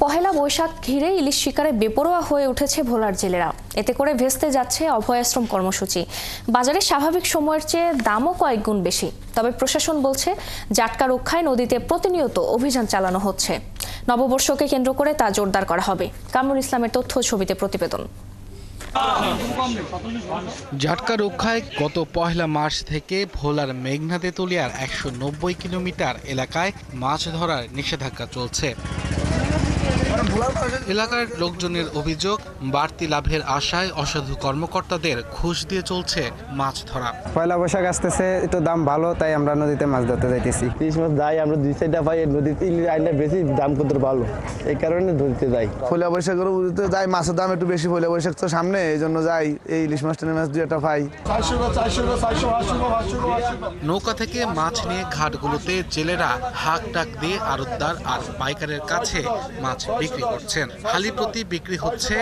পহেলা বৈশাখ ঘিরে ইলিশ শিকারে বেপরোয়া হয়ে উঠেছে ভোলার জেলেরা। এতে করে ভেস্তে যাচ্ছে অভয়াশ্রম কর্মসূচি। বাজারে স্বাভাবিক সময়ের চেয়ে দামও কয়েক গুণ বেশি। তবে প্রশাসন বলছে জাটকা রক্ষায় নদীতে প্রতিনিয়ত অভিযান চালানো হচ্ছে। নববর্ষকে কেন্দ্র করে তা জোরদার করা হবে। কামরুল ইসলামের তথ্য ছবিতে প্রতিবেদন। জাটকা রক্ষায় গত পহেলা মার্চ থেকে ভোলার মেঘনা তেঁতুলিয়ার ১৯০ কিলোমিটার এলাকায় মাছ ধরার নিষেধাজ্ঞা চলছে। এলাকার লোকজনের অভিযোগ, বাড়তি লাভের আশায় অসাধু কর্মকর্তাদের ঘুষ দিয়ে চলছে মাছ ধরা। পয়লা বৈশাখ আসতেছে, একটু দাম ভালো, তাই আমরা নদীতে মাছ ধরতে যাইতেছি। ইলিশ মাছ যাই আমরা 2-4টা পাই, নদীতে ইলিশ আইলে বেশি দাম কত ভালো, এই কারণে ধরতে যাই। পয়লা বৈশাখের যাই, মাছের দাম একটু বেশি, পয়লা বৈশাখ তো সামনে, এই জন্য যাই। এই ইলিশ মাছ টেনে মাছ 2-1টা পাই। নৌকা থেকে মাছ নিয়ে ঘাটগুলোতে জেলেরা হাঁক ডাক দিয়ে আড়তদার আর পাইকারের কাছে মাছ বিক্রি করছেন। হালি প্রতি বিক্রি হচ্ছে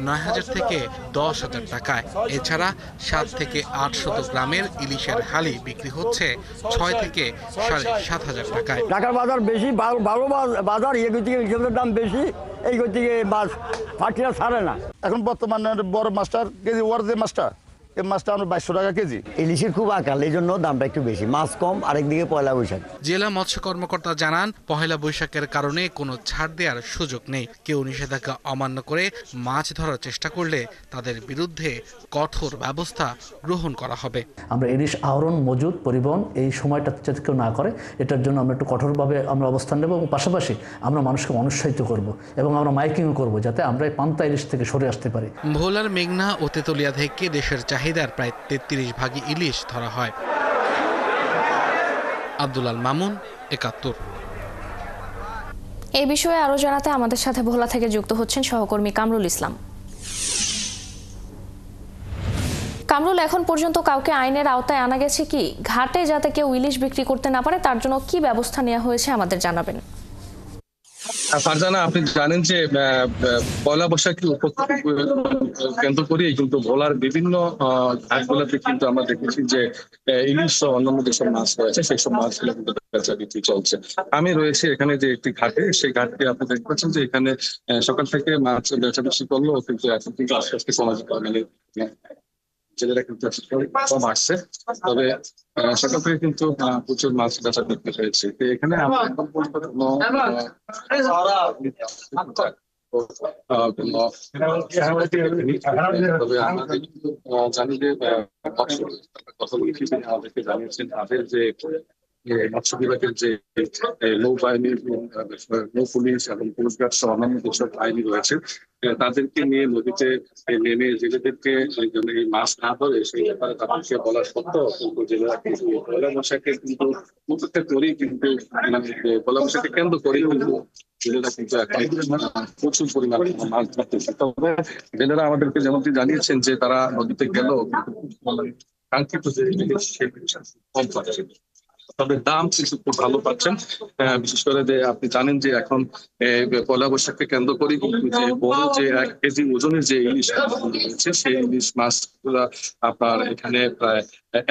৯,০০০ থেকে ১০,০০০ টাকায়। এছাড়া ৭ থেকে ৮০০ গ্রামের ইলিশের হালি বিক্রি হচ্ছে ৬ থেকে ৭,৫০০ টাকায়। ঢাকার বাজার বেশি, ভালো বাজার, ইলিশের দাম বেশি, এই থেকে মাছ ফাটিয়া ছাড়ে না। এখন বর্তমানে বড় মাছটার কেজি, ওর যে মাছটা, এই মাছটা আমরা ২২০০ টাকা কেজি। ইলিশের খুব আকাল, এই জন্য দামটা একটু বেশি, মাছ কম, আরেকদিকে পয়লা বৈশাখ। জেলা মৎস্য কর্মকর্তা জানান, পহেলা বৈশাখের কারণে কোনো ছাড় দেওয়ার সুযোগ নেই। কেউ নিষেধাজ্ঞা অমান্য করে মাছ ধরার চেষ্টা করলে তাদের বিরুদ্ধে কঠোর ব্যবস্থা গ্রহণ করা হবে। আমরা ইলিশ আহরণ, মজুদ, পরিবহন এই সময়টা যাতে কেউ না করে, এটার জন্য আমরা একটু কঠোরভাবে আমরা অবস্থান নেব এবং পাশাপাশি আমরা মানুষকে অনুৎসাহিত করব এবং আমরা মাইকিংও করব, যাতে আমরা এই পান্তা ইলিশ থেকে সরে আসতে পারি। ভোলার মেঘনা ও তেঁতুলিয়া থেকে দেশের চাহিদার প্রায় ৩৩ ভাগই ইলিশ ধরা হয়। আব্দুল আল মামুন, ৭১। এই বিষয়ে আরো জানাতে আমাদের সাথে ভোলা থেকে যুক্ত হচ্ছেন সহকর্মী কামরুল ইসলাম। কামরুল, এখন পর্যন্ত কাউকে আইনের আওতায় আনা গেছে কি? ঘাটে যাতে কেউ ইলিশ বিক্রি করতে না পারে তার জন্য কি ব্যবস্থা নেওয়া হয়েছে আমাদের জানাবেন। ফারজানা, আপনি জানেন যে পয়লা বৈশাখী কেন্দ্র করে কিন্তু ভোলার বিভিন্ন ঘাটগুলোতে কিন্তু আমরা দেখেছি যে ইলিশ অন্যান্য যেসব মাছ রয়েছে সেই সব মাছগুলো কিন্তু বেচা বিক্রি চলছে। আমি রয়েছে এখানে যে একটি ঘাটে, সেই ঘাটকে আপনি দেখতে পাচ্ছেন যে এখানে সকাল থেকে মাছ বেচা বিক্রি করলেও কিন্তু এখন কিন্তু আস্তে আস্তে মানে জেলেরা কিন্তু কম আসছে। তবে সকাল থেকে কিন্তু প্রচুর মাছ বেচা বিক্রি হয়েছে। এখানে তবে আমাদের জানি যে কথা বলেছি, আমাদেরকে জানিয়েছেন তাদের যে মৎস্য বিভাগের যে নৌবাহিনী, নৌ পুলিশ এবং কোস্টগার্ড সহ অন্যান্য যেসব বাহিনী রয়েছে, তাদেরকে নিয়ে নদীতে নেমে জেলেদেরকে এই মাছ না ধরে সেই ব্যাপারে তাদেরকে বলা সত্ত্বেও কিন্তু জেলেরা কিন্তু পয়লা বৈশাখে কিন্তু প্রত্যেকটা করেই কিন্তু পয়লা বৈশাখে কেন্দ্র করেই কিন্তু জেলেরা কিন্তু প্রচুর পরিমাণে মাছ ধরতেছে। তবে জেলেরা আমাদেরকে যেমনটি জানিয়েছেন যে তারা নদীতে গেলেও কাঙ্ক্ষিত যে কম পাচ্ছে, তবে দাম কিন্তু খুব ভালো পাচ্ছেন। বিশেষ করে যে আপনি জানেন যে এখন পয়লা বৈশাখকে কেন্দ্র করে কিন্তু যে বড় যে ১ কেজি ওজনের যে ইলিশ রয়েছে, সেই ইলিশ মাছগুলা আপনার এখানে প্রায়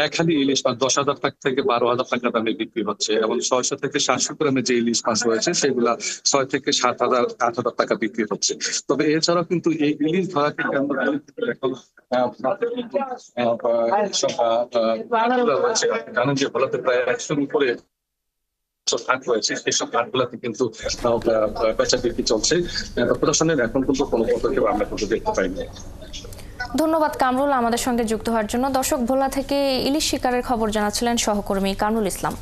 এক হালি ইলিশ মাছ ১০,০০০ টাকা থেকে ১২,০০০ টাকা দামে বিক্রি হচ্ছে এবং ৬০০ থেকে ৭০০ গ্রামের যে ইলিশ মাছ রয়েছে সেগুলা ৬ থেকে ৭,০০০, ৮,০০০ টাকা বিক্রি হচ্ছে। তবে এছাড়াও কিন্তু এই ইলিশ ধরাকে কেন্দ্র করে এখন জানেন যে ভোলাতে প্রায় ১০০ উপরে ঘাট রয়েছে, সেসব ঘাটগুলোতে কিন্তু বেচা বিক্রি চলছে। প্রশাসনের এখন কিন্তু কোনো পদক্ষেপ আমরা কিন্তু দেখতে পাইনি। ধন্যবাদ কামরুল আমাদের সঙ্গে যুক্ত হওয়ার জন্য। দর্শক, ভোলা থেকে ইলিশ শিকারের খবর জানাচ্ছিলেন সহকর্মী কামরুল ইসলাম।